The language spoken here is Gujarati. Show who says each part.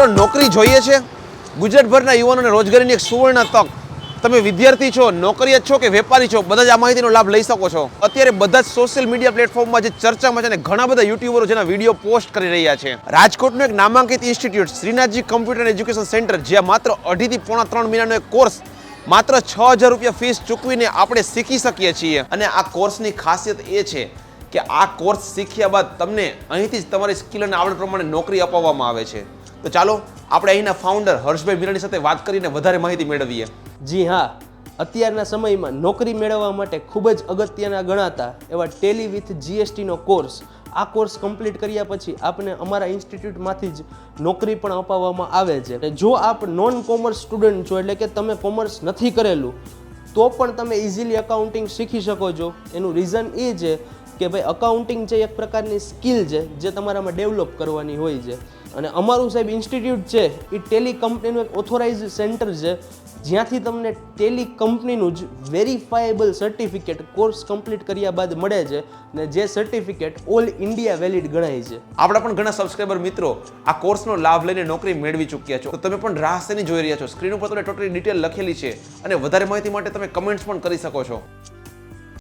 Speaker 1: મિત્રો નોકરી જોઈએ છે? ગુજરાતભરના યુવાનોને રોજગારીની એક સુવર્ણ તક. તમે વિદ્યાર્થી છો, નોકરીયાત છો કે વેપારી છો, બધા જ આ માહિતીનો લાભ લઈ શકો છો. અત્યારે બધા જ સોશિયલ મીડિયા પ્લેટફોર્મમાં જે ચર્ચામાં છે ને ઘણા બધા યુટ્યુબરો જેના વિડીયો પોસ્ટ કરી રહ્યા છે. રાજકોટનું એક નામાંકિત institute Shrinathji computer education centre, જ્યાં માત્ર 2.5 થી પોણા 3 મહિનાનો એક કોર્સ માત્ર 6,000 રૂપિયા ફીસ ચૂકવીને આપણે શીખી શકીએ છીએ. અને આ કોર્સની ખાસિયત એ છે કે આ કોર્સ શીખ્યા બાદ તમને અહીંથી જ તમારી સ્કિલ અને આવડત પ્રમાણે નોકરી અપાવવામાં આવે છે. તો ચાલો આપણે અહીંના ફાઉન્ડર હર્ષભાઈ મીરાણી સાથે વાત કરીને વધારે માહિતી મેળવીએ.
Speaker 2: જી હા, અત્યારના સમયમાં નોકરી મેળવવા માટે ખૂબ જ અગત્યના ગણાતા એવા ટેલી વિથ જીએસટીનો કોર્સ, આ કોર્સ કમ્પ્લીટ કર્યા પછી આપને અમારા ઇન્સ્ટિટ્યૂટમાંથી જ નોકરી પણ અપાવવામાં આવે છે. જો આપ નોન કોમર્સ સ્ટુડન્ટ છો, એટલે કે તમે કોમર્સ નથી કરેલું, તો પણ તમે ઇઝીલી અકાઉન્ટિંગ શીખી શકો છો. એનું રીઝન એ છે કે ભાઈ અકાઉન્ટિંગ છે એક પ્રકારની સ્કિલ છે જે તમારામાં ડેવલપ કરવાની હોય છે. અને અમારું સાહેબ ઇન્સ્ટિટ્યૂટ છે એ ટેલી કંપનીનું એક ઓથોરાઇઝ સેન્ટર છે, જ્યાંથી તમને ટેલી કંપનીનું જ વેરીફાયેબલ સર્ટિફિકેટ કોર્સ કમ્પ્લીટ કર્યા બાદ મળે છે, ને જે સર્ટિફિકેટ ઓલ ઇન્ડિયા વેલિડ ગણાય છે.
Speaker 1: આપણા પણ ઘણા સબસ્ક્રાઇબર મિત્રો આ કોર્સનો લાભ લઈને નોકરી મેળવી ચૂક્યા છો. તો તમે પણ રાહ શેની જોઈ રહ્યા છો? સ્ક્રીન ઉપર તમને ટોટલી ડિટેલ લખેલી છે અને વધારે માહિતી માટે તમે કમેન્ટ્સ પણ કરી શકો છો.